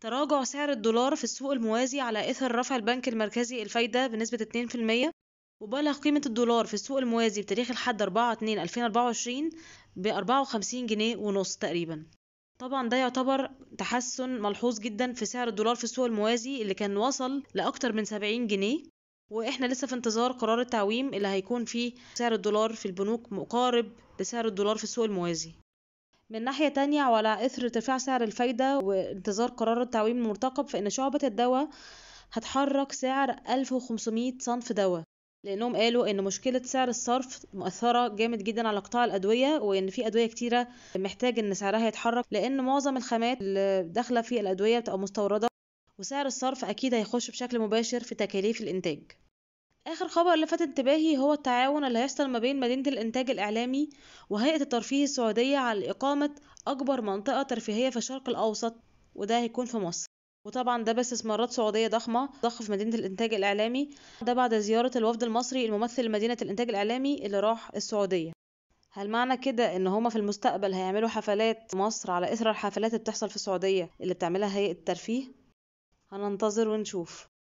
تراجع سعر الدولار في السوق الموازي على إثر رفع البنك المركزي الفايدة بنسبة 2%، وبلغ قيمة الدولار في السوق الموازي بتاريخ الحد 4/2/2024 ب54 جنيه ونص تقريبا. طبعا ده يعتبر تحسن ملحوظ جدا في سعر الدولار في السوق الموازي اللي كان وصل لأكتر من 70 جنيه، واحنا لسه في انتظار قرار التعويم اللي هيكون فيه سعر الدولار في البنوك مقارب لسعر الدولار في السوق الموازي. من ناحية تانية، وعلى إثر ارتفاع سعر الفايدة وانتظار قرار التعويم المرتقب، فإن شعبة الدواء هتحرك سعر 1500 صنف دواء، لأنهم قالوا إن مشكلة سعر الصرف مؤثرة جامد جدا على قطاع الأدوية، وإن في أدوية كتيرة محتاج إن سعرها يتحرك، لأن معظم الخامات اللي داخلة في الأدوية بتبقى مستوردة، وسعر الصرف أكيد هيخش بشكل مباشر في تكاليف الإنتاج. آخر خبر لفت انتباهي هو التعاون اللي هيحصل ما بين مدينة الإنتاج الإعلامي وهيئة الترفيه السعودية على إقامة أكبر منطقة ترفيهية في الشرق الأوسط، وده هيكون في مصر. وطبعا ده باستثمارات سعودية ضخمة في مدينة الإنتاج الإعلامي، ده بعد زيارة الوفد المصري الممثل لمدينة الإنتاج الإعلامي اللي راح السعودية. هل معنى كده إن هما في المستقبل هيعملوا حفلات في مصر على إثر الحفلات اللي بتحصل في السعودية اللي بتعملها هيئة الترفيه؟ هننتظر ونشوف.